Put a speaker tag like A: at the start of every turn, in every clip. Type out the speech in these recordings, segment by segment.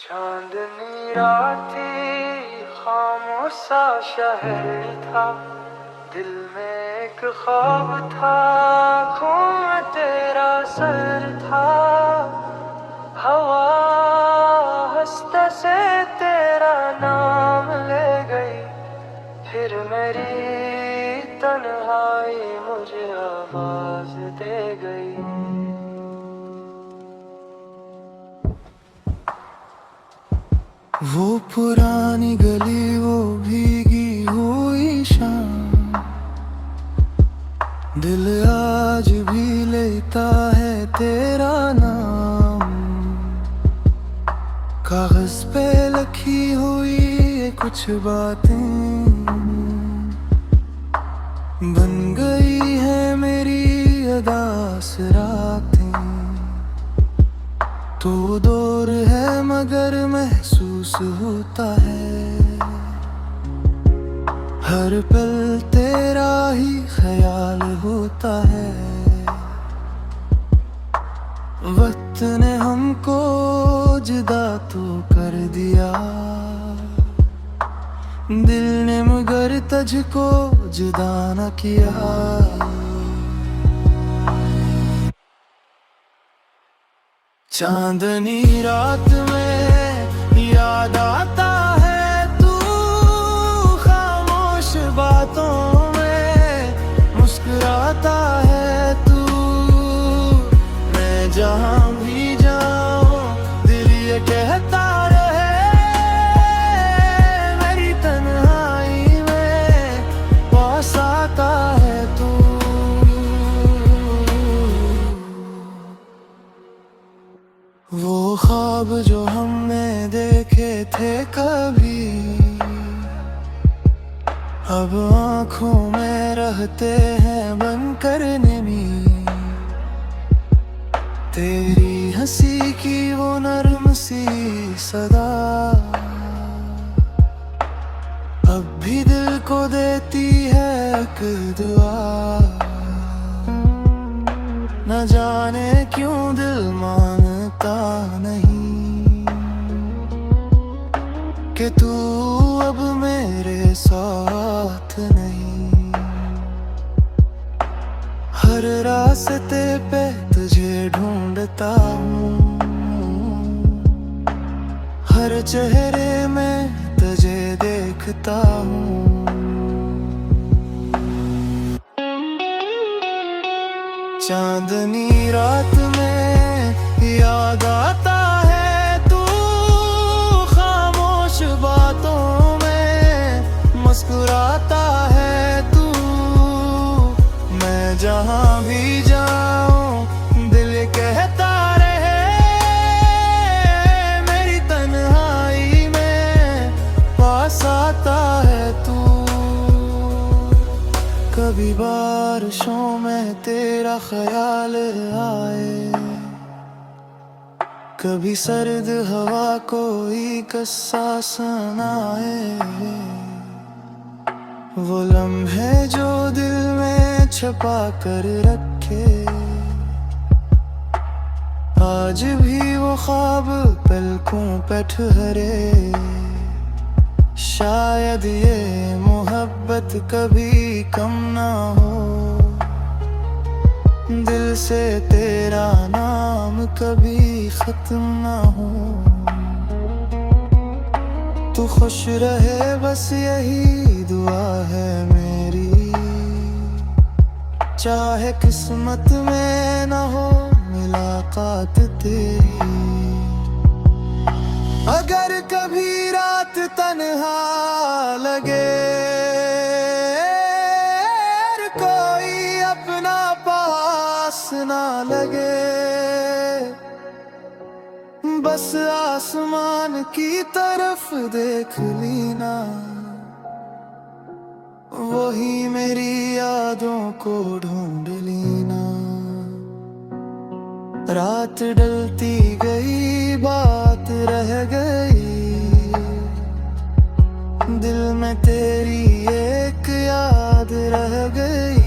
A: चांदनी रात थी, खामोश सा शहर था। दिल में एक ख्वाब था, आँखों में तेरा सर था। हवा हंसते से तेरा नाम ले गई, फिर मेरी तन्हाई मुझे आवाज दे गई। वो पुरानी गली, वो भीगी हुई शाम, दिल आज भी लेता है तेरा नाम। कागज पे लिखी हुई ये कुछ बातें बन गई है मेरी अदास रातें। तो दौर है मगर महसूस होता है, हर पल तेरा ही ख्याल होता है। वक्त ने हमको जुदा तो कर दिया, दिल ने मगर तुझको जुदा न किया। चांदनी रात में याद आता है तू, खामोश बातों में मुस्कुराता है तू। मैं जहाँ भी जाऊँ दिल ये कहता रहे, मेरी तन्हाई में पास आता है तू। वो ख्वाब जो हमने देखे थे कभी, अब आँखों में रहते हैं बनकर नमी। तेरी हंसी की वो नर्म सी सदा अब भी दिल को देती है एक दुआ। न जाने क्यों दिल मानता नहीं कि तू अब मेरे साथ नहीं। हर रास्ते पे तुझे ढूंढता हूँ, हर चेहरे में तुझे देखता हूँ। चांदनी रात में याद आता है तू, खामोश बातों में मुस्कुराता है तू। मैं जहाँ भी जाऊँ दिल कहता रहे, मेरी तन्हाई में पास आता है तू। कभी बारिशों में तेरा ख्याल आए, कभी सर्द हवा कोई किस्सा सुनाए। वो लम्हे जो दिल में छुपा कर रखे, आज भी वो ख्वाब पलकों पे ठहरे। शायद ये मोहब्बत कभी कम ना हो, दिल से तेरा नाम कभी खत्म ना हो। तू खुश रहे बस यही दुआ है मेरी, चाहे किस्मत में ना हो मुलाकात तेरी। अगर कभी रात तन्हा लगे, कोई अपना पास ना लगे, बस आसमान की तरफ देख लेना, वही मेरी यादों को ढूंढ लेना। रात ढलती गई, बात रह गई, दिल में तेरी एक याद रह गई।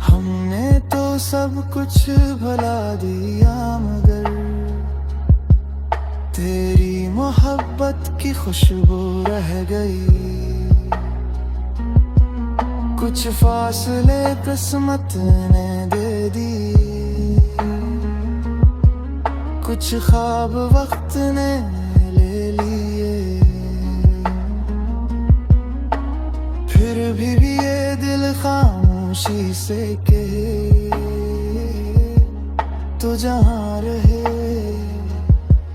A: हमने तो सब कुछ भुला दिया मगर की खुशबू रह गई। कुछ फासले किस्मत ने दे दी, कुछ ख्वाब वक्त ने ले लिए। फिर भी ये दिल खामोशी से कहे, तो जहाँ रहे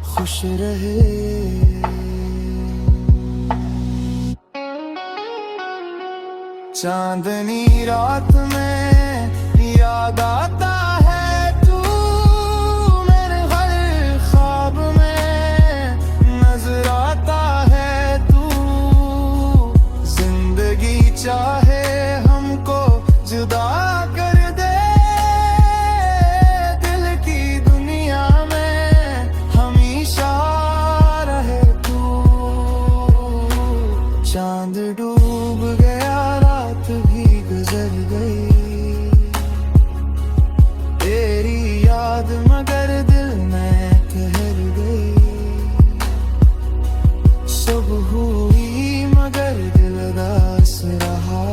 A: खुश रहे। चांदनी रात में याद आता है तू, मेरे हर ख्वाब में नजर आता है तू। जिंदगी चाहे हमको जुदा कर दे, दिल की दुनिया में हमेशा रहे तू। चांद डूब गया, भी गुजर गई, तेरी याद मगर दिल में ठहर गई। सुबह हुई मगर दिल उदास रहा,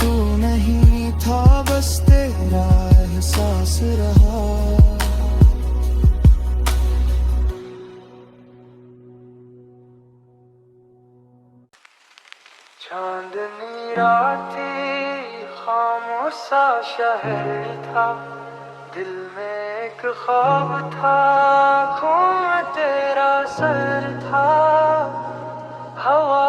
A: तू नहीं था बस तेरा एहसास रहा। चांदनी रात थी, खामोश सा शहर था, दिल में एक ख्वाब था, आँखों में तेरा सर था। हवा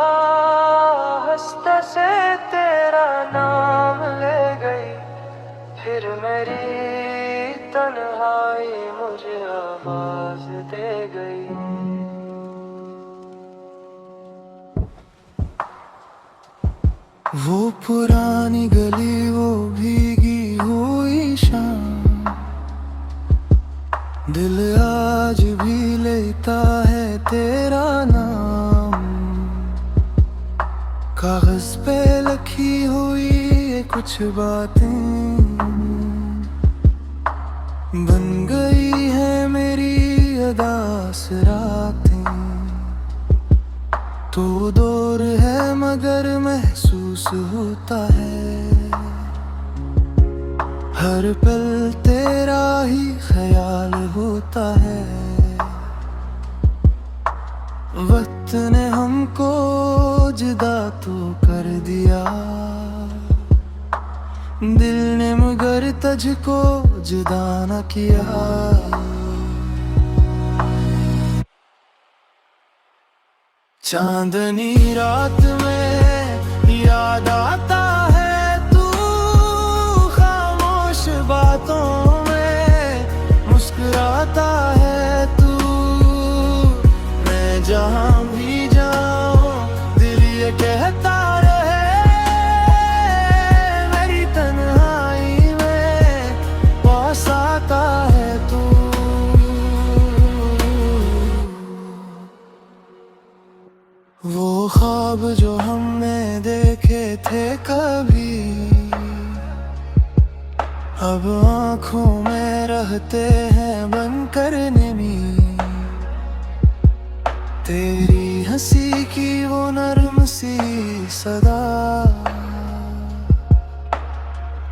A: हंसते से तेरा नाम ले गई, फिर मेरी तन्हाई मुझे आवाज दे गई। वो पुरानी गली, वो भीगी हुई शाम, दिल आज भी लेता है तेरा नाम। कागज पे लिखी हुई ये कुछ बातें बन गई है मेरी अदास रातें। तो दूर है मगर महसूस होता है, हर पल तेरा ही ख्याल होता है। वक्त ने हमको जुदा तो कर दिया, दिल ने मगर तुझको जुदा न किया। चांदनी रात में याद आता है तू, खामोश बातों में मुस्कुराता है तू। मैं जहाँ भी जाऊँ दिल ये कहता रहे, मेरी तन्हाई में पास आता है तू। वो ख्वाब जो हमने देखे थे कभी, अब आँखों में रहते हैं बनकर नमी। तेरी हंसी की वो नर्म सी सदा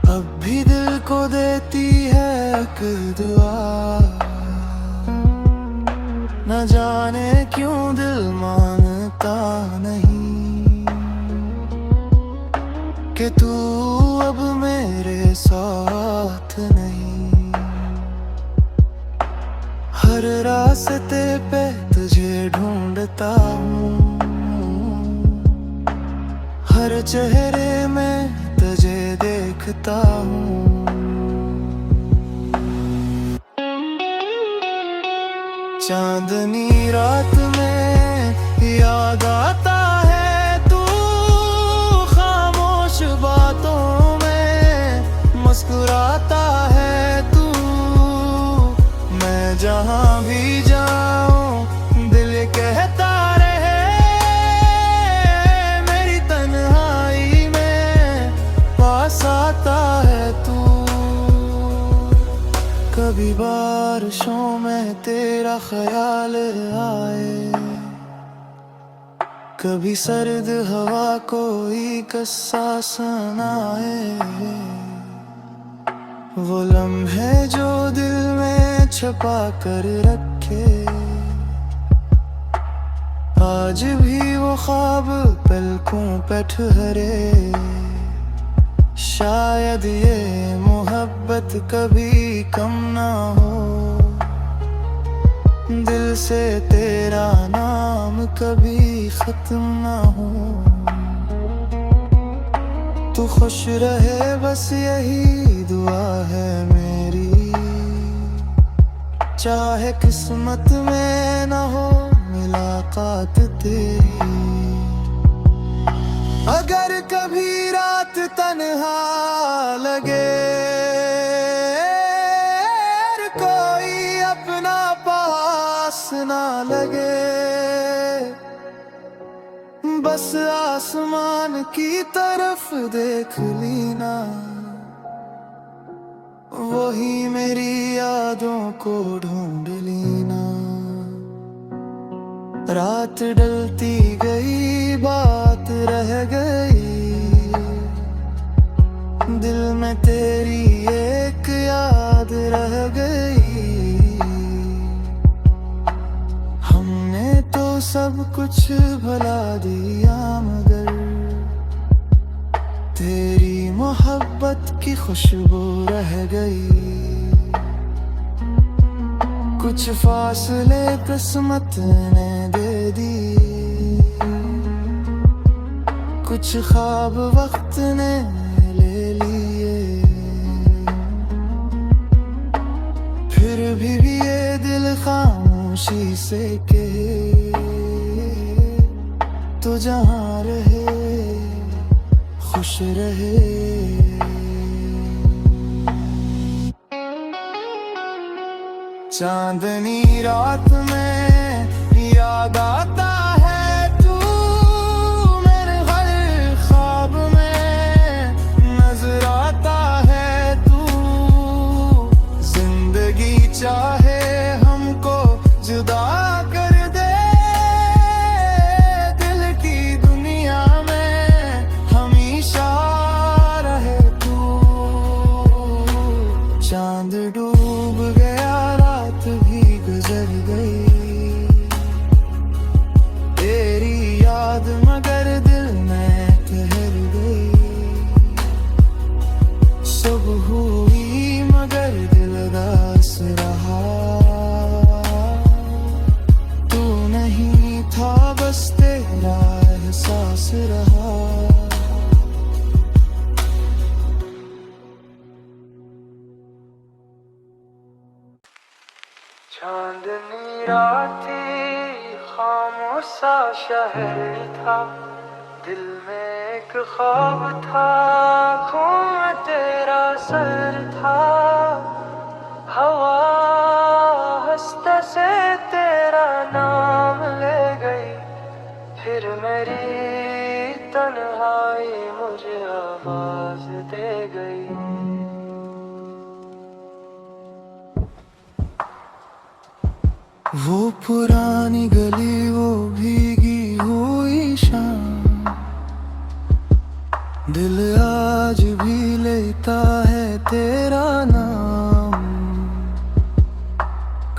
A: अब भी दिल को देती है एक दुआ। न जाने क्यों दिल मानता नहीं कि तू अब मेरे साथ नहीं। हर रास्ते पे तुझे ढूंढता हूँ, हर चेहरे में तुझे देखता हूँ। चांदनी रात में याद आता है तू, खामोश बातों में मुस्कुराता है तू। मैं जहाँ भी जाऊँ दिल कहता रहे, मेरी तन्हाई में पास आता है तू। कभी बारिशों में तेरा ख्याल आए, कभी सर्द हवा कोई किस्सा सुनाए। वो लम्हे जो दिल में छुपा कर रखे, आज भी वो ख्वाब पलकों पे ठहरे। शायद ये मोहब्बत कभी कम ना हो, दिल से तेरा नाम कभी खत्म ना हो। तू खुश रहे बस यही दुआ है मेरी, चाहे किस्मत में ना हो मुलाकात तेरी। अगर कभी रात तन्हा लगे, कोई अपना पास ना लगे, बस आसमान की तरफ देख लीना, वही मेरी यादों को ढूंढ लेना। रात ढलती गई बात रह गई, दिल में तेरी एक याद रह गई। हमने तो सब कुछ भुला दिया, मगर तेरी मोहब्बत की खुशबू रह गई। कुछ फासले किस्मत ने दे दी, कुछ ख्वाब वक्त ने ले लिए। फिर भी ये दिल खामोशी से कहे, तो जहाँ रहे खुश रहे। चांदनी रात में याद आता है तू, मेरे हर ख्वाब में नजर आता है तू। जिंदगी चाहे हमको जुदा कर दे, दिल की दुनिया में हमेशा रहे तू। चांद डूब गया, रात भी गुजर गई, तेरी याद मगर दिल में ठहर गई। सुबह हुई मगर दिल उदास रहा, तू नहीं था बस तेरा एहसास रहा। चांदनी रात थी, खामोश सा शहर था, दिल में एक ख्वाब था, आँखों में तेरा सर था। हवा हंसते से तेरा नाम ले गई, फिर मेरी तन्हाई मुझे आवाज दे गई। वो पुरानी गली, वो भीगी हुई शाम, दिल आज भी लेता है तेरा नाम।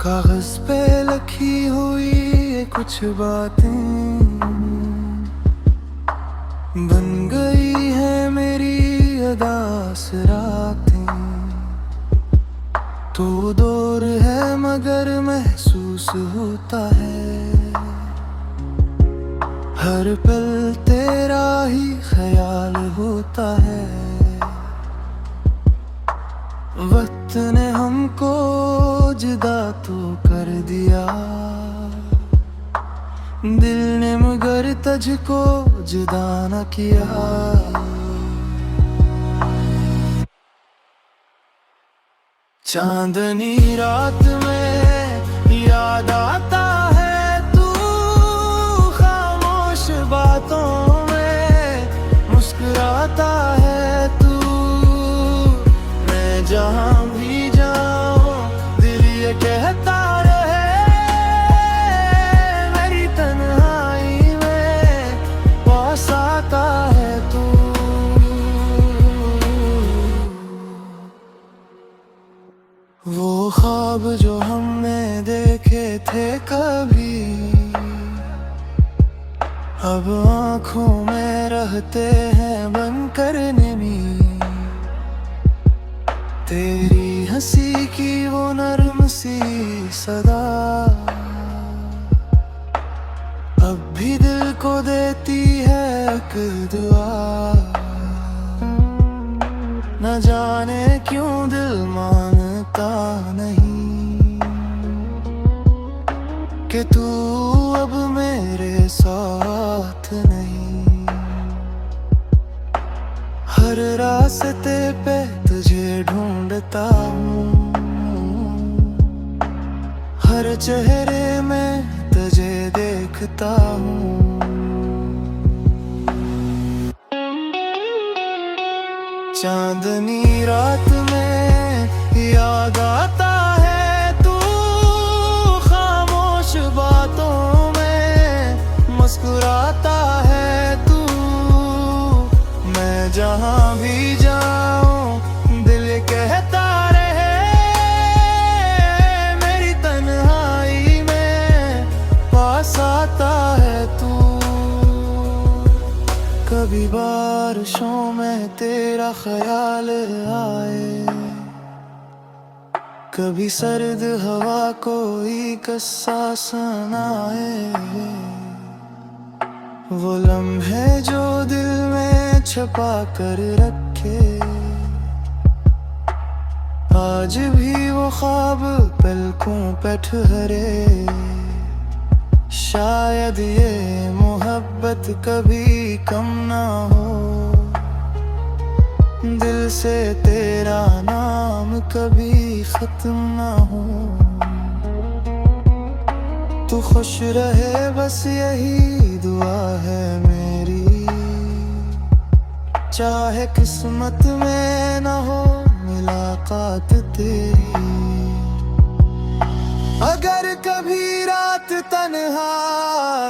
A: कागज पे लिखी हुई ये कुछ बातें बन गई है मेरी उदास रातें। तू दूर है मगर महसूस होता है, हर पल तेरा ही ख्याल होता है। वक्त ने हमको जुदा तो कर दिया, दिल ने मगर तुझको जुदा न किया। चांदनी रात में याद आता है तू, खामोश बातों में मुस्कुराता है तू। मैं जहाँ भी जाऊँ वो ख्वाब जो हमने देखे थे कभी, अब आँखों में रहते हैं बनकर निमी। तेरी हंसी की वो नर्म सी सदा अब भी दिल को देती है एक दुआ। न जाने क्यों दिल मानता नहीं कि तू अब मेरे साथ नहीं। हर रास्ते पे तुझे ढूंढता हूँ, हर चेहरे में तुझे देखता हूँ। चांदनी रात में याद आता है तू, खामोश बातों में मुस्कुराता है तू। मैं जहाँ भी जाऊँ दिल कहता रहे, मेरी तन्हाई में पास आता है तू। कभी बारिशों में तेरा ख्याल आए, कभी सर्द हवा कोई किस्सा सुनाए। वो लम्हे जो दिल में छुपा कर रखे, आज भी वो ख्वाब पलकों पे ठहरे। शायद ये मोहब्बत कभी कम ना हो, दिल से तेरा नाम कभी खत्म ना हो। तू खुश रहे बस यही दुआ है मेरी, चाहे किस्मत में ना हो मुलाकात तेरी। अगर कभी रात तन्हा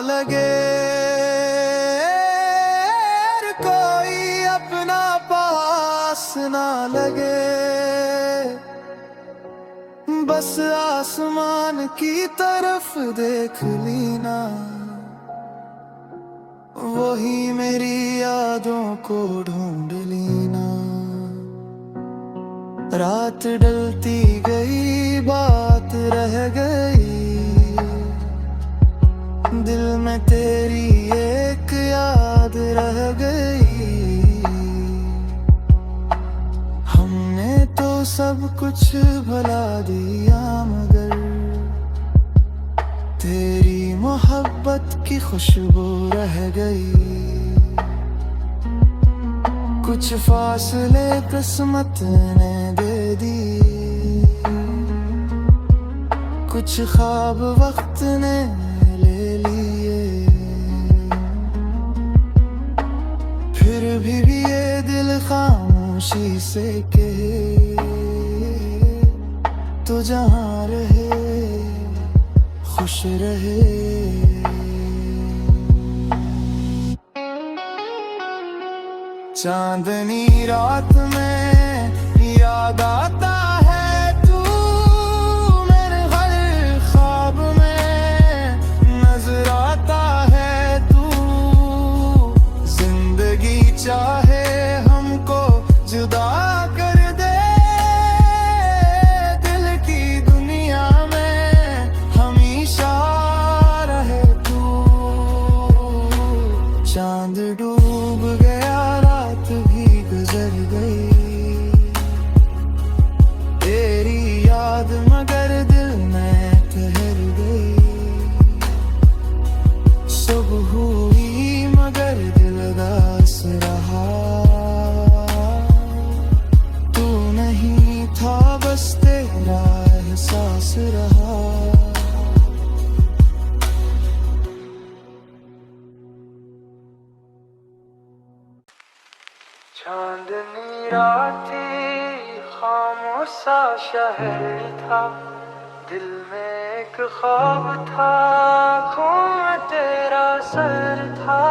A: लगे, कोई अपना पास ना लगे, बस आसमान की तरफ देख लीना, वही मेरी यादों को ढूंढ लेना। रात ढलती गई बात रह गई, दिल में तेरी एक याद रह गई। हमने तो सब कुछ भुला दिया मगर तेरी मोहब्बत की खुशबू रह गई। कुछ फासले किस्मत ने दे दी, कुछ ख्वाब वक्त ने ले लिए। फिर भी ये दिल खामोशी से कहे, तो जहाँ रहे खुश रहे। चांदनी रात में याद आता है तू, मेरे हर ख्वाब में नजर आता है तू। जिंदगी चाहे हमको जुदा कर दे, दिल की दुनिया में हमेशा रहे तू। चांद डूब गया भी गुजर गई, तेरी याद मगर दिल में ठहर गई। सुबह हुई मगर दिल उदास रहा, तू नहीं था बस तेरा एहसास रहा। चांदनी रात थी, खामोश सा शहर था, दिल में एक ख्वाब था, आँखों में तेरा सर था।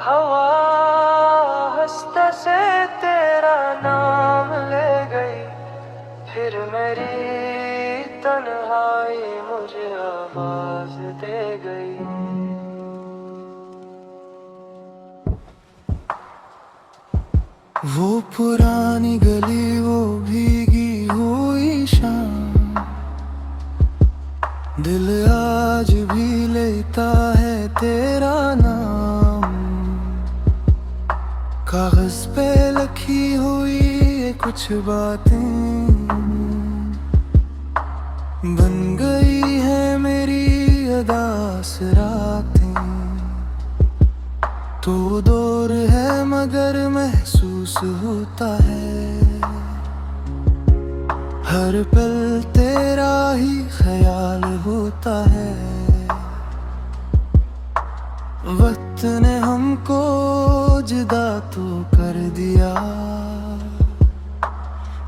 A: हवा हंसते से तेरा नाम ले गई, फिर मेरी तन्हाई मुझे आवाज दे गई। वो पुरानी गली, वो भीगी हुई शाम, दिल आज भी लेता है तेरा नाम। कागज पे लिखी हुई ये कुछ बातें बन गई है मेरी अदास रातें। तू दूर है मगर महसूस होता है, हर पल तेरा ही ख्याल होता है। वक्त ने हमको जुदा तो कर दिया,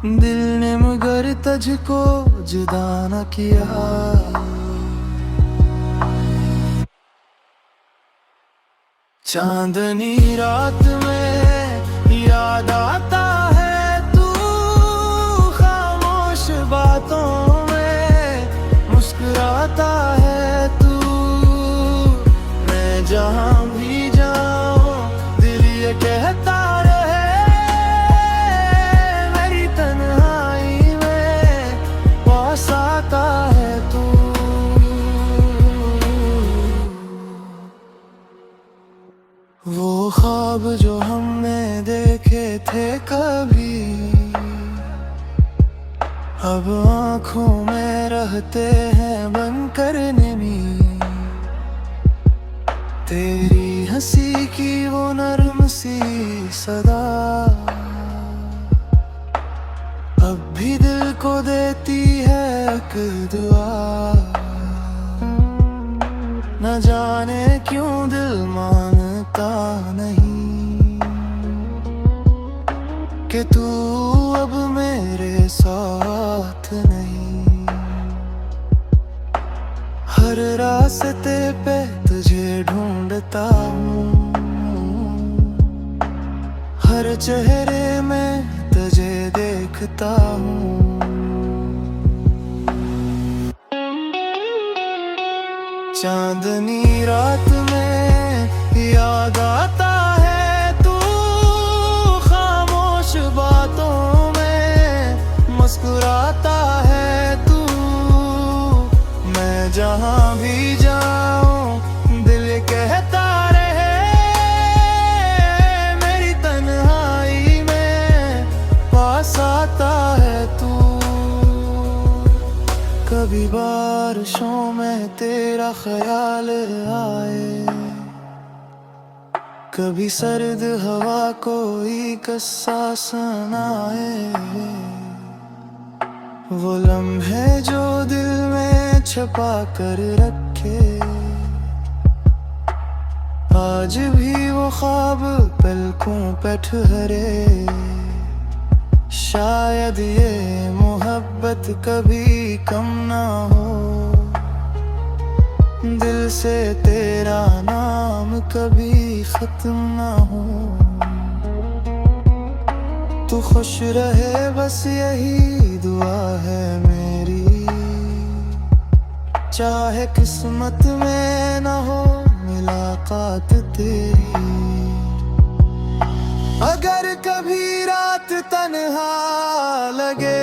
A: दिल ने मगर तुझको जुदा न किया। चांदनी रात में याद आता है तू, खामोश बातों में मुस्कुराता है तू। मैं जहां भी जाऊं दिल ये कहता रहे, मेरी तन्हाई में पास आता है तू। वो ख्वाब जो हमने देखे थे कभी, अब आँखों में रहते हैं बनकर नमी। तेरी हंसी की वो नर्म सी सदा अब भी दिल को देती है एक दुआ। न जाने क्यों दिल मानता नहीं कि तू अब मेरे साथ नहीं। हर रास्ते पे तुझे ढूंढता हूँ, हर चेहरे में तुझे देखता हूँ। चांदनी रात में याद आता है तू, खामोश बातों में मुस्कुराता है तू। मैं जहां भी जाऊं दिल कहता रहे, मेरी तन्हाई में पास आता है तू। कभी बारिशों में तेरा ख्याल आए, कभी सर्द हवा कोई किस्सा सुनाए। वो लम्हे जो दिल में छुपा कर रखे, आज भी वो ख्वाब पलकों पे ठहरे। शायद ये मोहब्बत कभी कम ना हो, दिल से तेरा नाम कभी खत्म ना हो। तू खुश रहे बस यही दुआ है मेरी, चाहे किस्मत में ना हो मुलाकात तेरी। अगर कभी रात तन्हा लगे,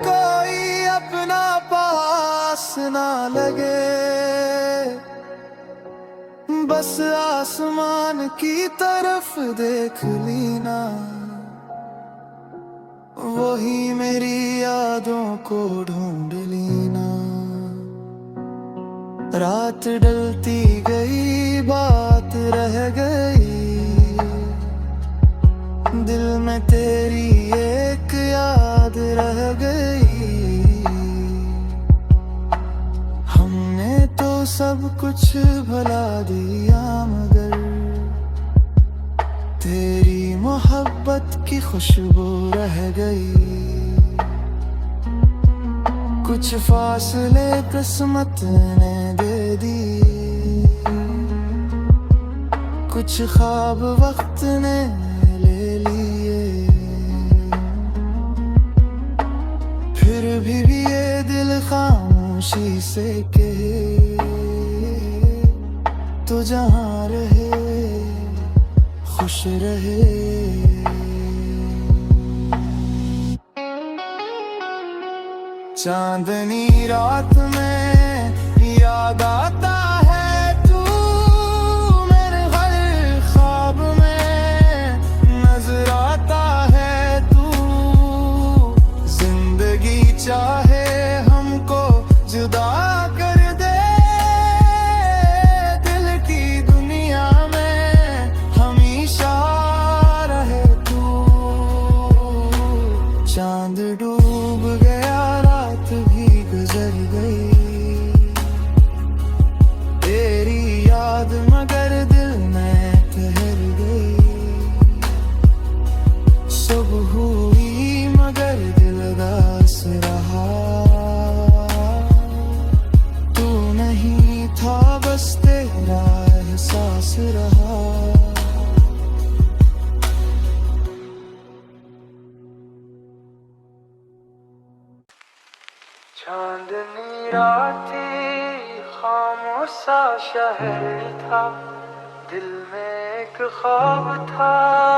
A: कोई अपना पास ना लगे, बस आसमान की तरफ देख लीना, वही मेरी यादों को ढूंढ लेना। रात ढलती गई बात रह गई, दिल में तेरी एक याद रह गई। हमने तो सब कुछ भुला दिया मगर तेरी मोहब्बत की खुशबू रह गई। कुछ फासले किस्मत ने दे दी, कुछ ख्वाब वक्त ने ले लिए। जभी भी ये दिल खामोशी से कहे तो जहाँ रहे खुश रहे। चांदनी रात में याद आता है तू, मेरे हर ख्वाब में नजर आता है तू। जिंदगी चाहे हमको जुदा कर दे, दिल की दुनिया में हमेशा रहे तू। चांद डूब गया, रात भी गुजर गई, तेरी याद मगर दिल में ठहर गई। सुबह हुई मगर दिल उदास रहा, तू नहीं था बस तेरा एहसास रहा। चांदनी रात थी, खामोश सा शहर था, दिल में एक ख्वाब था,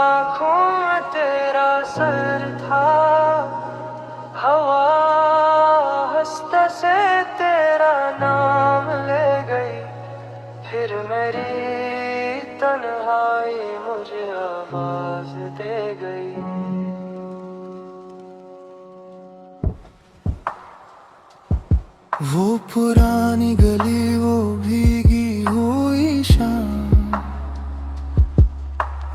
A: आँखों में तेरा सर था। हवा हंसते से तेरा नाम ले गई, फिर मेरी तन्हाई मुझे आवाज दे गई। वो पुरानी गली, वो भीगी हुई शाम,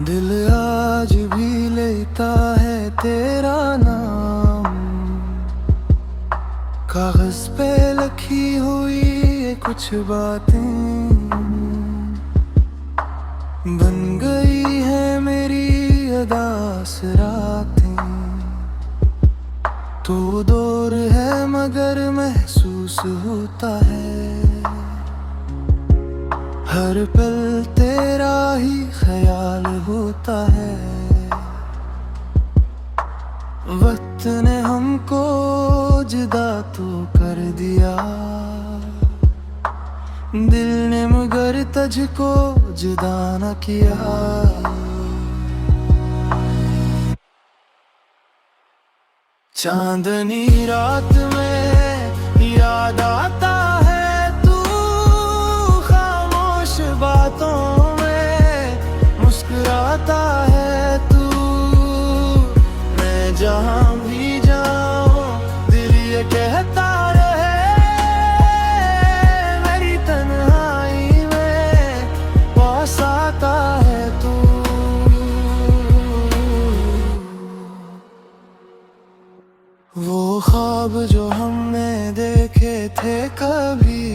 A: दिल आज भी लेता है तेरा नाम। कागज पे लिखी हुई ये कुछ बातें बन गई है मेरी अदास रातें। तो दूर है मगर महसूस होता है, हर पल तेरा ही ख्याल होता है। वक्त ने हमको जुदा तो कर दिया, दिल ने मगर तुझको जुदा न किया। चांदनी रात में याद आता है तू, खामोश बातों में मुस्कुराता है तू। मैं जहाँ भी जाऊँ दिल ये कहता रहे, मेरी तन्हाई में पास आता है तू। वो ख्वाब जो हमने देखे थे कभी,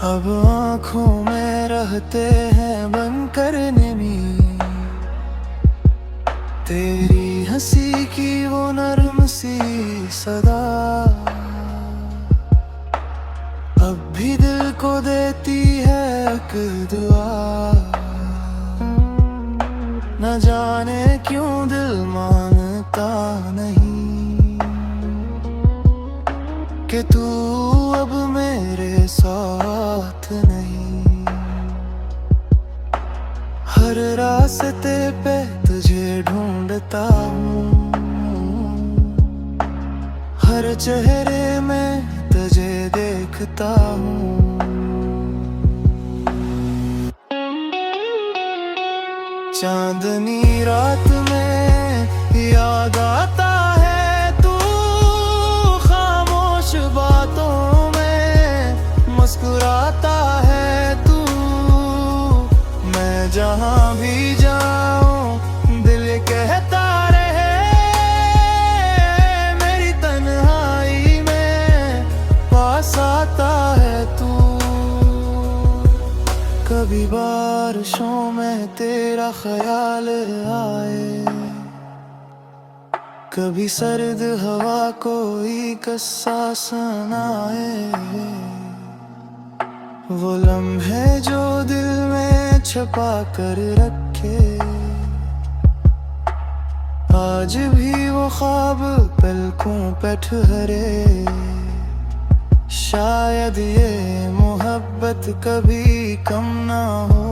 A: अब आँखों में रहते हैं बनकर निमी। तेरी हंसी की वो नर्म सी सदा अब भी दिल को देती है एक दुआ। न जाने क्यों दिल मानता नहीं कि तू अब मेरे साथ नहीं। हर रास्ते पे तुझे ढूंढता हूँ, हर चेहरे में तुझे देखता हूँ। चांदनी रात में याद आता है तू, खामोश बातों में मुस्कुराता है तू। मैं जहाँ भी जाऊँ दिल कहता रहे, मेरी तन्हाई में पास आता है तू। कभी बारिशों में तेरा ख्याल आए, कभी सर्द हवा कोई किस्सा सुनाए। वो लम्हे जो दिल में छुपा कर रखे, आज भी वो ख्वाब पलकों पे ठहरे, शायद ये मोहब्बत कभी कम ना हो।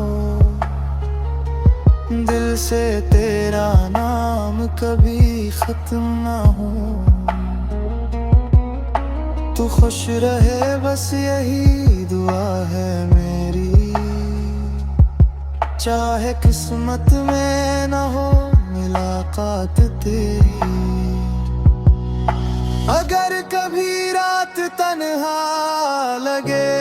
A: दिल से तेरा नाम कभी खत्म ना हो। तू खुश रहे बस यही दुआ है मेरी, चाहे किस्मत में ना हो मुलाकात तेरी। अगर कभी रात तन्हा लगे,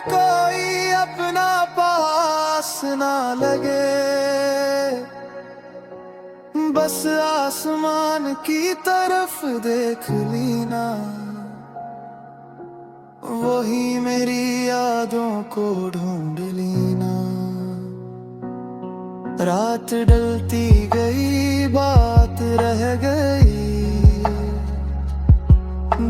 A: कोई अपना पास ना लगे, बस आसमान की तरफ देख लीना, वही मेरी यादों को ढूंढ लेना। रात ढलती गई बात रह गई,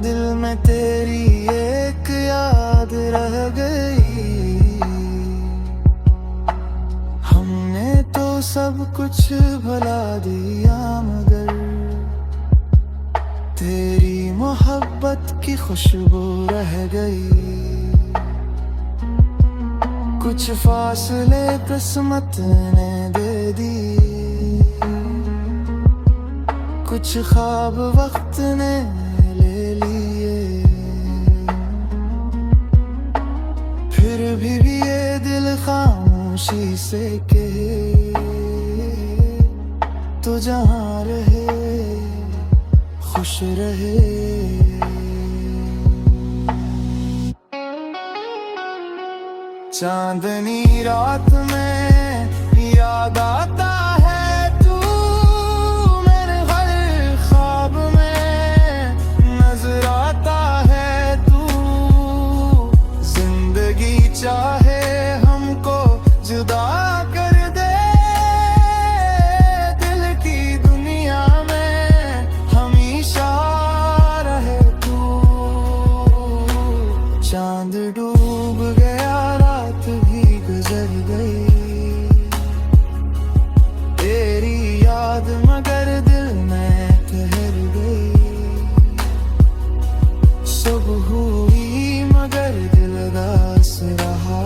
A: दिल में तेरी एक याद रह गई। हमने तो सब कुछ भुला दिया मगर तेरी मोहब्बत की खुशबू रह गई। कुछ फासले किस्मत ने दे दी, कुछ ख्वाब वक्त ने ले लिए। फिर भी ये दिल खामोशी से कहे, तो जहाँ रहे खुश रहे। चांदनी रात में याद आता है तू, मेरे हर ख्वाब में नजर आता है तू। जिंदगी चाहे हमको जुदा कर दे, दिल की दुनिया में हमेशा रहे तू। चांद डूब गया, रात भी गुजर गई, तेरी याद मगर दिल में ठहर गई। सुबह हुई मगर दिल उदास रहा,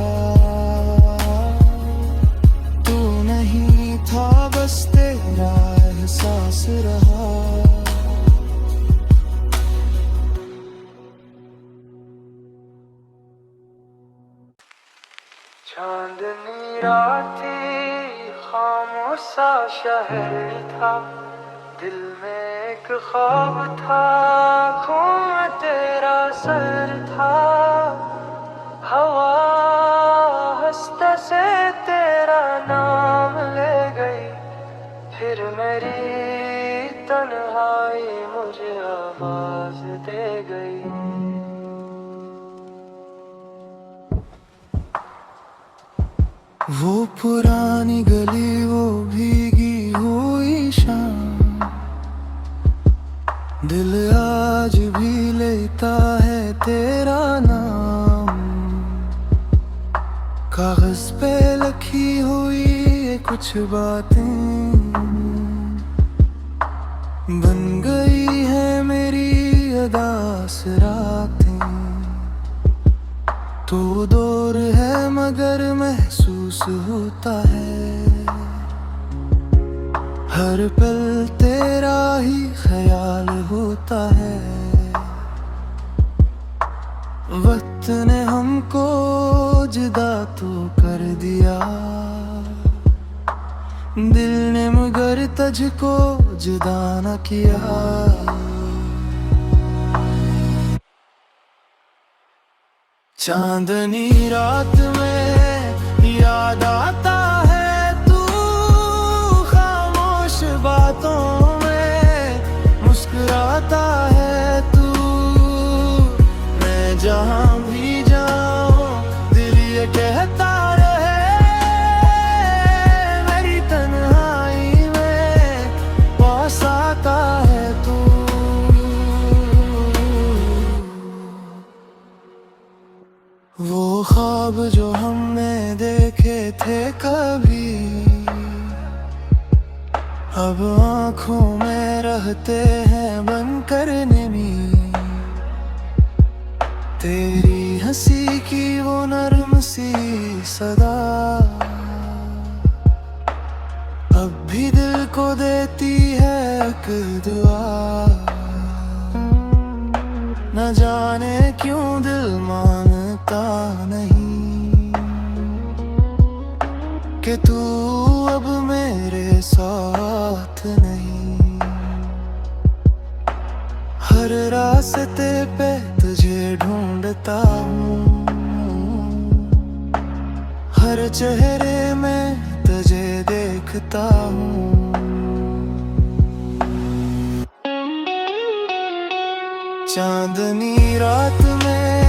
A: तू नहीं था बस तेरा एहसास रहा। चांदनी रात थी, खामोश सा शहर था, दिल में एक ख्वाब था, आँखों में तेरा सर था। हवा हंसते से तेरा नाम ले गई, फिर मेरी तन्हाई मुझे आवाज दे गई। वो पुरानी गली, वो भीगी हुई शाम, दिल आज भी लेता है तेरा नाम। कागज पे लिखी हुई कुछ बातें बन गई है मेरी अदास रातें। तो दूर है मगर महसूस होता है, हर पल तेरा ही ख्याल होता है। वक्त ने हमको जुदा तो कर दिया, दिल ने मगर तुझको जुदा न किया। चांदनी रात में याद आता है तू, खामोश बातों में मुस्कुराता है तू। मैं जहाँ भी जाऊँ दिल ये कहता रहे, मेरी तन्हाई में पास आता है तू। वो ख्वाब जो हमने देखे थे कल, अब आँखों में रहते हैं बनकर निमी, तेरी हंसी की वो नर्म सी सदा अब भी दिल को देती है एक दुआ। न जाने क्यों दिल मानता नहीं कि तू अब मेरे साथ नहीं। हर रास्ते पे तुझे ढूंढता हूँ, हर चेहरे में तुझे देखता हूँ। चांदनी रात में